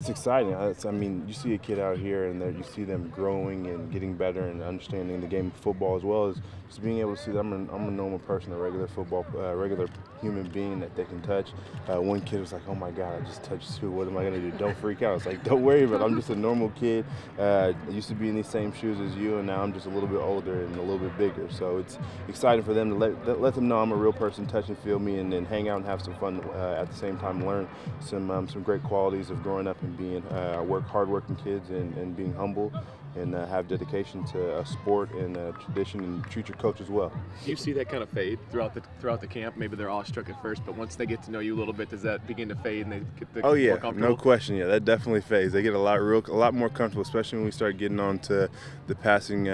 It's exciting. I mean, you see a kid out here and you see them growing and getting better and understanding the game of football, as well as just being able to see that I'm a normal person, a regular regular human being that they can touch. One kid was like, "Oh my God, I just touched Sue. What am I gonna do? Don't freak out." It's like, "Don't worry about it. I'm just a normal kid. I used to be in these same shoes as you, and now I'm just a little bit older and a little bit bigger." So it's exciting for them to let them know I'm a real person, touch and feel me, and then hang out and have some fun at the same time. Learn some great qualities of growing up and being hardworking kids and being humble and have dedication to a sport and a tradition, and treat your coach as well. Do you see that kind of fade throughout the camp? Maybe they're awestruck at first, but once they get to know you a little bit, does that begin to fade and they get Oh yeah, more comfortable? no question. Yeah, that definitely fades. They get a lot more comfortable, especially when we start getting on to the passing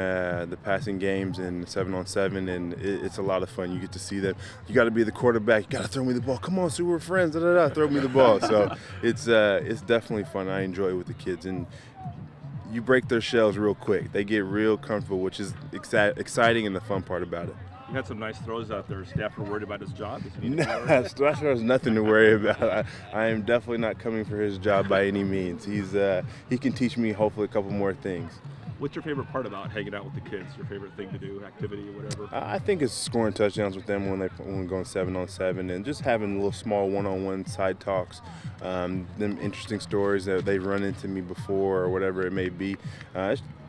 games and 7-on-7, and it's a lot of fun. You get to see them. You got to be the quarterback. You got to throw me the ball. Come on, Sue, we're friends. Da, da, da, throw me the ball. So it's definitely fun. I enjoy it with the kids, and you break their shells real quick. They get real comfortable, which is exciting and the fun part about it. You had some nice throws out there. Staff were worried about his job. Strasser has nothing to worry about. I am definitely not coming for his job by any means. He can teach me hopefully a couple more things. What's your favorite part about hanging out with the kids? Your favorite thing to do, activity, or whatever? I think it's scoring touchdowns with them when we're going 7-on-7, and just having little small one-on-one side talks, them interesting stories that they've run into me before or whatever it may be.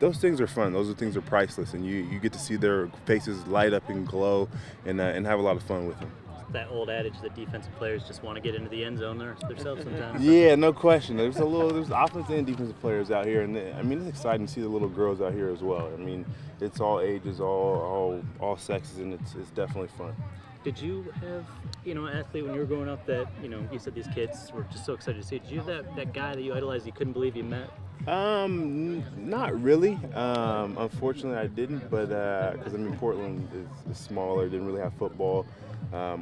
Those things are fun. Those things are priceless, and you get to see their faces light up and glow, and have a lot of fun with them. That old adage that defensive players just want to get into the end zone themselves sometimes. Yeah, no question. There's offensive and defensive players out here, and I mean, it's exciting to see the little girls out here as well. I mean, it's all ages, all sexes, and it's definitely fun. Did you have, an athlete when you were growing up that, you said these kids were just so excited to see? Did you have that guy that you idolized you couldn't believe you met? Not really. Unfortunately, I didn't, but because Portland is smaller, didn't really have football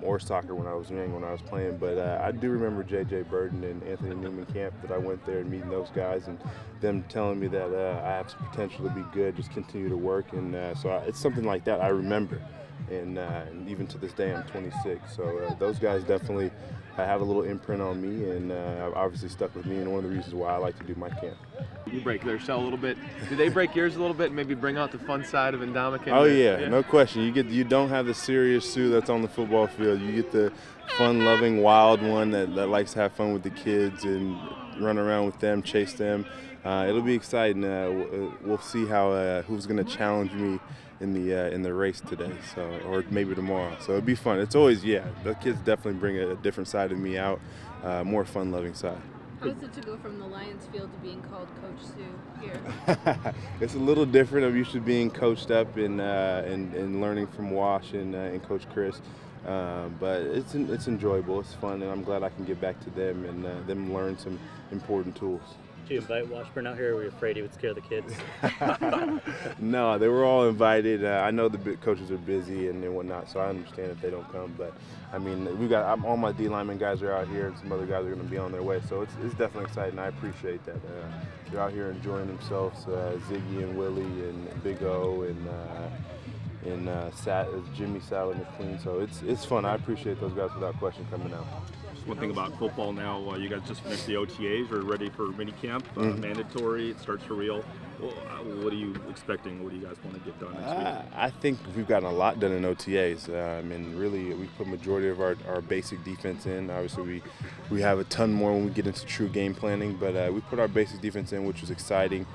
or soccer when I was young, when I was playing. But I do remember J.J. Burden and Anthony Newman camp that I went there and meeting those guys, and them telling me that I have some potential to be good, just continue to work, and it's something like that I remember. And even to this day, I'm 26. So those guys definitely have a little imprint on me, and obviously stuck with me, and one of the reasons why I like to do my camp. You break their shell a little bit. Do they break yours a little bit and maybe bring out the fun side of Ndamukong? Oh yeah, no question. You don't have the serious Sue that's on the football field. You get the fun-loving, wild one that likes to have fun with the kids and run around with them, chase them. It'll be exciting. We'll see how who's going to challenge me in the race today, or maybe tomorrow. So it'll be fun. It's always, the kids definitely bring a different side of me out, more fun-loving side. How is it to go from the Lions field to being called Coach Sue here? It's a little different. I'm used to being coached up and learning from Wash and Coach Chris. But it's enjoyable, it's fun, and I'm glad I can get back to them and them learn some important tools. Did you invite Washburn out here, or were you afraid he would scare the kids? No, they were all invited. I know the coaches are busy and whatnot, so I understand if they don't come. But I mean, all my D lineman guys are out here, and some other guys are going to be on their way. So it's definitely exciting. I appreciate that. They're out here enjoying themselves. Ziggy and Willie and Big O and Jimmy Sally McQueen. So it's fun. I appreciate those guys without question coming out. One thing about football now, you guys just finished the OTAs, are ready for minicamp, mandatory, it starts for real. Well, what are you expecting? What do you guys want to get done next week? I think we've gotten a lot done in OTAs. Really, we put majority of our basic defense in. Obviously, we have a ton more when we get into true game planning, but we put our basic defense in, which was exciting.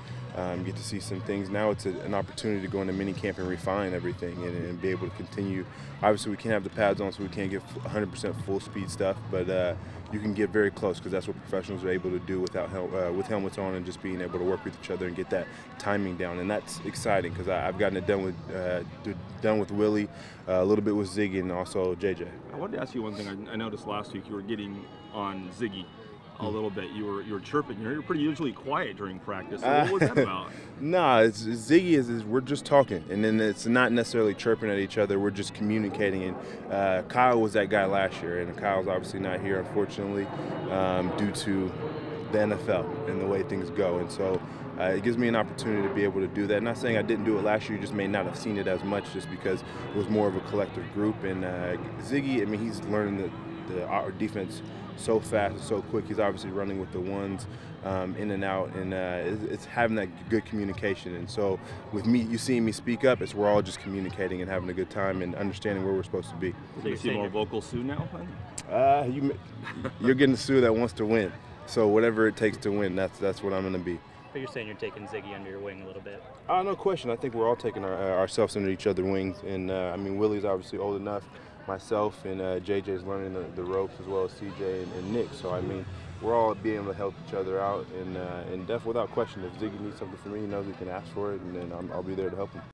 Get to see some things. Now it's an opportunity to go into minicamp and refine everything and be able to continue. Obviously, we can't have the pads on, so we can't get 100% full speed stuff, but you can get very close, because that's what professionals are able to do with helmets on, and just being able to work with each other and get that timing down. And that's exciting, because I've gotten it done with Willie, a little bit with Ziggy, and also JJ. I wanted to ask you one thing. I noticed last week you were getting on Ziggy a little bit. You were chirping. You're pretty usually quiet during practice. So what was that about? No, Ziggy is we're just talking, and then it's not necessarily chirping at each other. We're just communicating. And Kyle was that guy last year, and Kyle's obviously not here, unfortunately, due to the NFL and the way things go. And so it gives me an opportunity to be able to do that. Not saying I didn't do it last year, you just may not have seen it as much, just because it was more of a collective group. And Ziggy, I mean, he's learning our defense so fast and so quick. He's obviously running with the ones in and out, and it's having that good communication. And so with me, you seeing me speak up, it's we're all just communicating and having a good time and understanding where we're supposed to be. So you see more vocal Suh now? You're getting Suh that wants to win. So whatever it takes to win, that's what I'm going to be. But you're saying you're taking Ziggy under your wing a little bit. No question. I think we're all taking ourselves under each other's wings. And I mean, Willie's obviously old enough. Myself and JJ's learning the ropes, as well as CJ and Nick. So I mean, we're all being able to help each other out. And definitely, without question, if Ziggy needs something from me, he knows he can ask for it, and then I'll be there to help him.